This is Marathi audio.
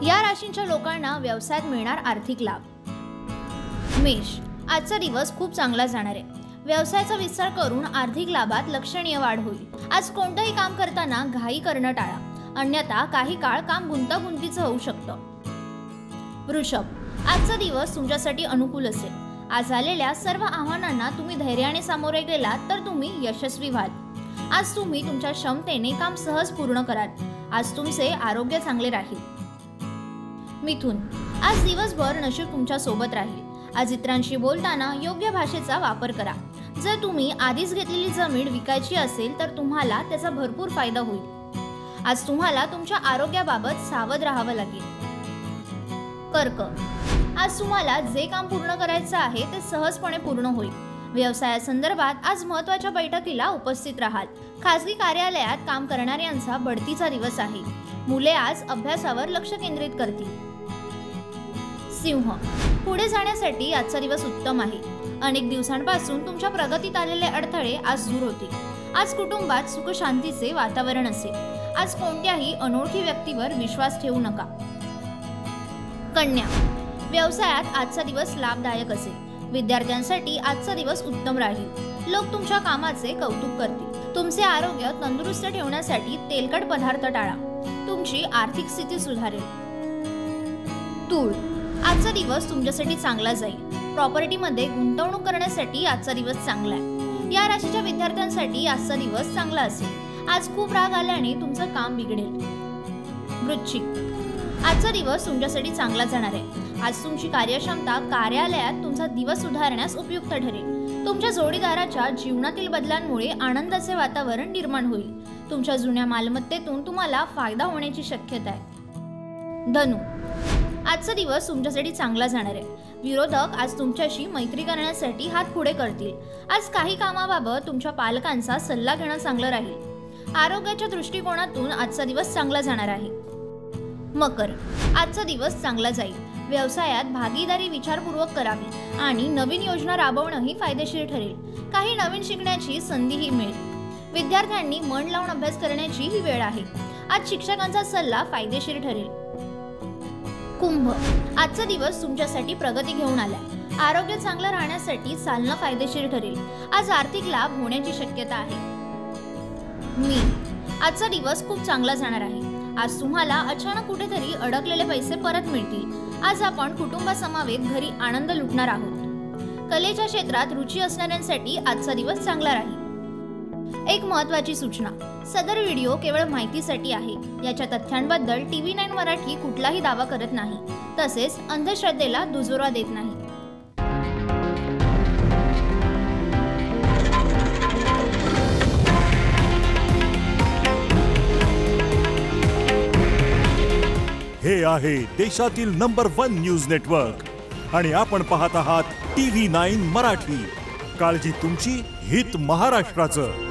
या राशींच्या लोकांना व्यवसायात मिळणार आर्थिक लाभ। मेष, आजचा दिवस खूप चांगला जाणार आहे। व्यवसायाचा विस्तार करून आर्थिक लाभात लक्षणीय वाढ होईल। आज कोणतेही काम करताना घाई करणं टाळा, अन्यथा काही काळ काम गुंतागुंतीचं होऊ शकतं। वृषभ, आजचा दिवस तुमच्यासाठी अनुकूल असेल। आज आलेल्या सर्व आव्हानांना तुम्ही धैर्याने सामोरे गेलात तर तुम्ही यशस्वी व्हाल। आज तुम्ही तुमच्या क्षमतेने काम सहज पूर्ण कराल। आज तुमचे आरोग्य चांगले राहील। मिथुन, आज दिवसभर नशीब तुमच्या सोबत राहील। आज इतरांशी बोलताना योग्य भाषेचा वापर करा। जर तुम्ही आधीच घेतलेली जमीन विकायची असेल तर तुम्हाला त्याचा भरपूर फायदा होईल। आज तुम्हाला तुमच्या आरोग्याबाबत सावध राहावं लागेल। कर्क, आज तुम्हाला जे काम पूर्ण करायचं आहे ते सहजपणे पूर्ण होईल। व्यवसायासंदर्भात आज महत्त्वाच्या बैठकीला उपस्थित राहाल। खासगी कार्यालयात काम करणाऱ्यांचा बढतीचा दिवस आहे। मुले आज अभ्यासावर लक्ष केंद्रित करतील। सिंह, पुढे जाण्यासाठी आजचा दिवस उत्तम आहे। अनेक दिवसांपासून तुमच्या प्रगतीत आलेले अडथळे आज दूर होतील। आज कुटुंबात सुख शांतीचे वातावरण असेल। आज कोणत्याही अनोळखी व्यक्तीवर विश्वास ठेवू नका। कन्या, व्यवसायात आजचा दिवस लाभदायक असेल। विद्यार्थ्यांसाठी आजचा दिवस उत्तम राहील। लोक तुमच्या कामाचे कौतुक करतील। तुमचे आरोग्य तंदुरुस्त ठेवण्यासाठी तेलकट पदार्थ टाळा। तुमची आर्थिक स्थिती सुधारेल। तूळ, आजचा दिवस तुमच्यासाठी चांगला जाईल। प्रॉपर्टीमध्ये गुंतवणूक करण्यासाठी आजचा दिवस चांगला आहे। या राशीच्या विद्यार्थ्यांसाठी आजचा दिवस चांगला असेल। आज खूप राग आल्याने तुमचं काम बिघडेल। वृश्चिक, आजचा दिवस तुमच्यासाठी चांगला जाणार आहे। आज तुमची कार्यक्षमता कार्यालयात तुमचा दिवस सुधारण्यास उपयुक्त ठरेल। तुमच्या जोडीदाराच्या जीवनातील बदलांमुळे आनंदाचे वातावरण निर्माण होईल। तुमच्या जुन्या मालमत्तेतून तुम्हाला फायदा होण्याची शक्यता आहे। धनु, आजचा दिवस तुमच्यासाठी चांगला जाणार आहे। विरोधक आज तुमच्याशी मैत्री करण्यासाठी हात पुढे करतील। आज काही कामाबाबत तुमच्या पालकांचा सल्ला घेणं चांगलं राहील। आरोग्याच्या दृष्टिकोनातून आजचा दिवस चांगला जाणार आहे। मकर, आजचा दिवस चांगला जाईल। व्यवसायात भागीदारी विचारपूर्वक करावी आणि नवीन योजना राबवणंही फायदेशीर ठरेल। काही नवीन शिकण्याची संधीही मिळेल। विद्यार्थ्यांनी मन लावून अभ्यास करण्याची ही वेळ आहे। आज शिक्षकांचा सल्ला फायदेशीर ठरेल। कुंभ, आजचा दिवस तुमच्यासाठी प्रगती घेऊन आलाय। आरोग्य चांगलं राहण्यासाठी चालणं फायदेशीर ठरेल। आज आर्थिक लाभ होण्याची शक्यता आहे। मीन, आजचा दिवस खूप चांगला जाणार आहे। आज तुम्हाला अचानक कुठेतरी अडकलेले पैसे परत मिळतील। आज आपण कुटुंबासमवेत घरी आनंद लुटणार आहोत। कलेच्या क्षेत्रात रुची असणाऱ्यांसाठी आजचा दिवस चांगला राहील। एक महत्त्वाची सूचना, सदर व्हिडिओ केवळ माहितीसाठी आहे। याच्या तथ्यांबद्दल TV9 मराठी कुठलाही दावा करत नाही, तसेच अंधश्रद्धेला दुजोरा देत नाही। हे आहे देशातील नंबर 1 न्यूज नेटवर्क आणि आपण पाहत आहात TV9 मराठी। काळजी तुमची, हित महाराष्ट्राचं।